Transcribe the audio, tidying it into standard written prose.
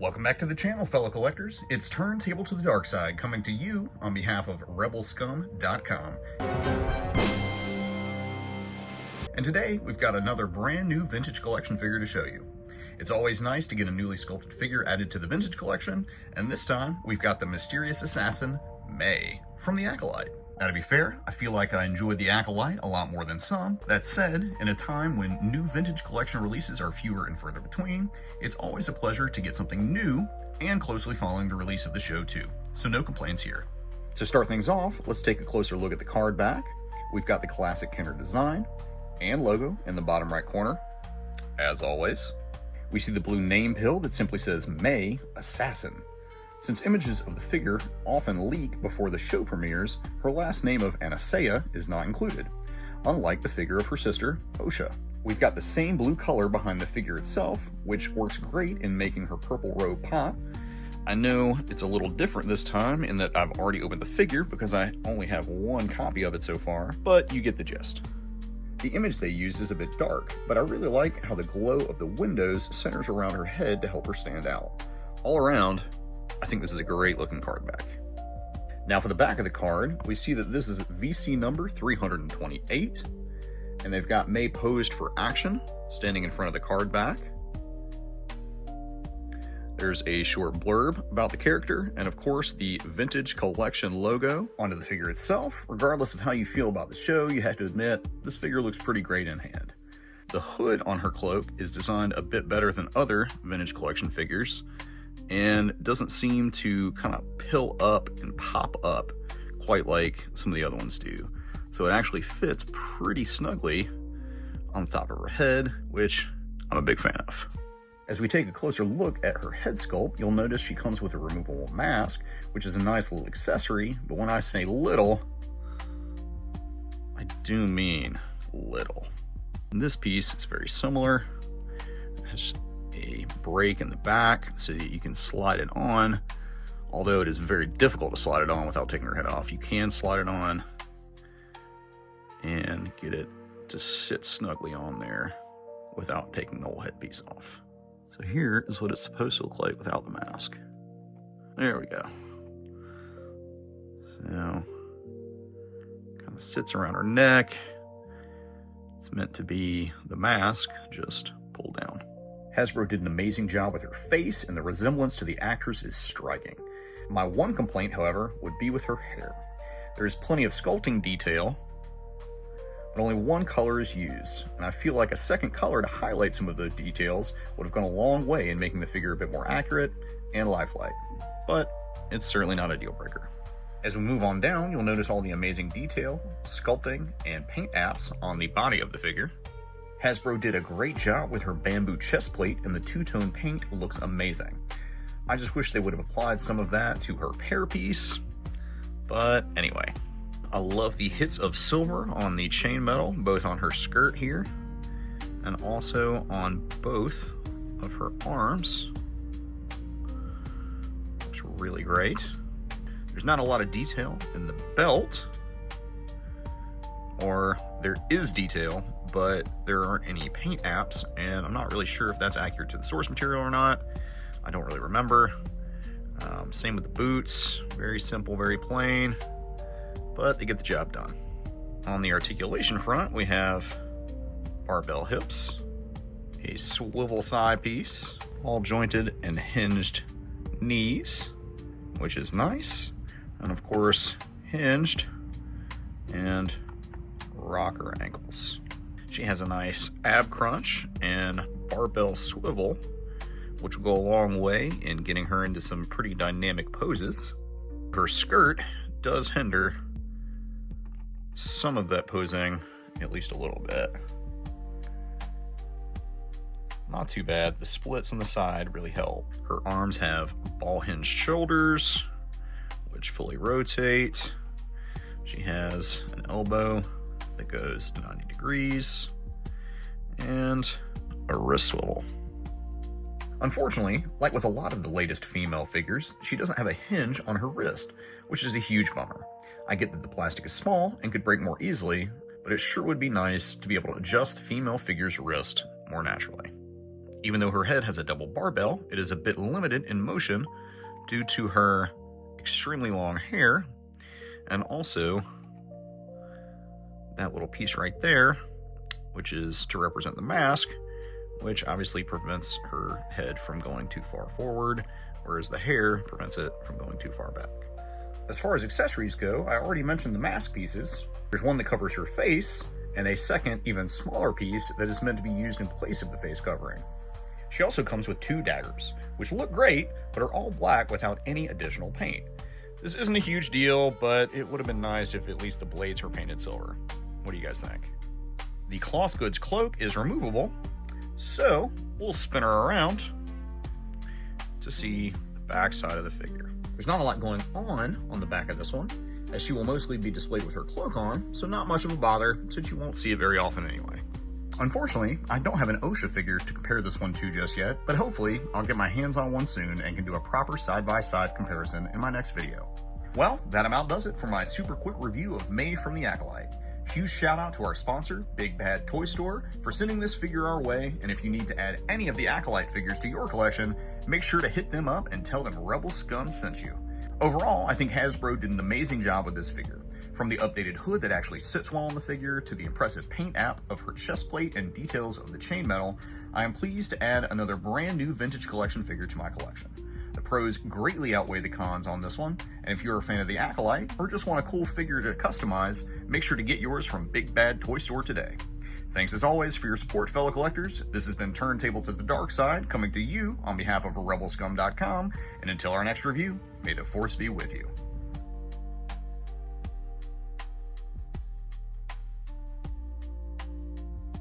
Welcome back to the channel, fellow collectors. It's Turntable to the Dark Side, coming to you on behalf of rebelscum.com. And today, we've got another brand new vintage collection figure to show you. It's always nice to get a newly sculpted figure added to the vintage collection, and this time, we've got the mysterious assassin, May, from the Acolyte. Now, to be fair, I feel like I enjoyed the Acolyte a lot more than some. That said, in a time when new vintage collection releases are fewer and further between, it's always a pleasure to get something new and closely following the release of the show too. So no complaints here. To start things off, let's take a closer look at the card back. We've got the classic Kenner design and logo in the bottom right corner, as always. We see the blue name pill that simply says May, Assassin. Since images of the figure often leak before the show premieres, her last name of Anastasia is not included, unlike the figure of her sister, Osha. We've got the same blue color behind the figure itself, which works great in making her purple robe pop. I know it's a little different this time in that I've already opened the figure because I only have one copy of it so far, but you get the gist. The image they used is a bit dark, but I really like how the glow of the windows centers around her head to help her stand out. All around, I think this is a great looking card back. Now for the back of the card, we see that this is VC number 328, and they've got May posed for action, standing in front of the card back. There's a short blurb about the character, and of course the vintage collection logo onto the figure itself. Regardless of how you feel about the show, you have to admit, this figure looks pretty great in hand. The hood on her cloak is designed a bit better than other vintage collection figures, and doesn't seem to kind of pill up and pop up quite like some of the other ones do. So it actually fits pretty snugly on the top of her head, which I'm a big fan of. As we take a closer look at her head sculpt, you'll notice she comes with a removable mask, which is a nice little accessory, but when I say little, I do mean little. And this piece is very similar. It has a break in the back so that you can slide it on, although it is very difficult to slide it on without taking her head off. You can slide it on and get it to sit snugly on there without taking the whole headpiece off. So here is what it's supposed to look like without the mask. There we go. So kind of sits around her neck. It's meant to be the mask, just pulled down. Hasbro did an amazing job with her face, and the resemblance to the actress is striking. My one complaint, however, would be with her hair. There is plenty of sculpting detail, but only one color is used, and I feel like a second color to highlight some of the details would have gone a long way in making the figure a bit more accurate and lifelike, but it's certainly not a deal breaker. As we move on down, you'll notice all the amazing detail, sculpting, and paint apps on the body of the figure. Hasbro did a great job with her bamboo chest plate, and the two-tone paint looks amazing. I just wish they would have applied some of that to her hair piece, but anyway. I love the hits of silver on the chainmetal, both on her skirt here, and also on both of her arms. It's really great. There's not a lot of detail in the belt, or there is detail, but there aren't any paint apps, and I'm not really sure if that's accurate to the source material or not. I don't really remember. Same with the boots, very simple, very plain, but they get the job done. On the articulation front, we have barbell hips, a swivel thigh piece, all jointed and hinged knees, which is nice, and of course hinged and rocker ankles. She has a nice ab crunch and barbell swivel, which will go a long way in getting her into some pretty dynamic poses. Her skirt does hinder some of that posing, at least a little bit. Not too bad. The splits on the side really help. Her arms have ball hinged shoulders, which fully rotate. She has an elbow that goes to 90 degrees, and a wrist swivel. Unfortunately, like with a lot of the latest female figures, she doesn't have a hinge on her wrist, which is a huge bummer. I get that the plastic is small and could break more easily, but it sure would be nice to be able to adjust the female figure's wrist more naturally. Even though her head has a double barbell, it is a bit limited in motion due to her extremely long hair, and also that little piece right there, which is to represent the mask, which obviously prevents her head from going too far forward, whereas the hair prevents it from going too far back. As far as accessories go, I already mentioned the mask pieces. There's one that covers her face, and a second, even smaller piece that is meant to be used in place of the face covering. She also comes with 2 daggers, which look great, but are all black without any additional paint. This isn't a huge deal, but it would have been nice if at least the blades were painted silver. What do you guys think? The cloth goods cloak is removable, so we'll spin her around to see the back side of the figure. There's not a lot going on the back of this one, as she will mostly be displayed with her cloak on, so not much of a bother, since you won't see it very often anyway. Unfortunately, I don't have an OSHA figure to compare this one to just yet, but hopefully I'll get my hands on one soon and can do a proper side-by-side comparison in my next video. Well, that about does it for my super quick review of May from the Acolyte. Huge shout out to our sponsor, Big Bad Toy Store, for sending this figure our way, and if you need to add any of the Acolyte figures to your collection, make sure to hit them up and tell them Rebel Scum sent you. Overall, I think Hasbro did an amazing job with this figure. From the updated hood that actually sits well on the figure, to the impressive paint app of her chest plate and details of the chainmetal, I am pleased to add another brand new vintage collection figure to my collection. The pros greatly outweigh the cons on this one, and if you're a fan of the Acolyte, or just want a cool figure to customize, make sure to get yours from Big Bad Toy Store today. Thanks as always for your support, fellow collectors. This has been Turntable to the Dark Side, coming to you on behalf of RebelScum.com, and until our next review, may the Force be with you.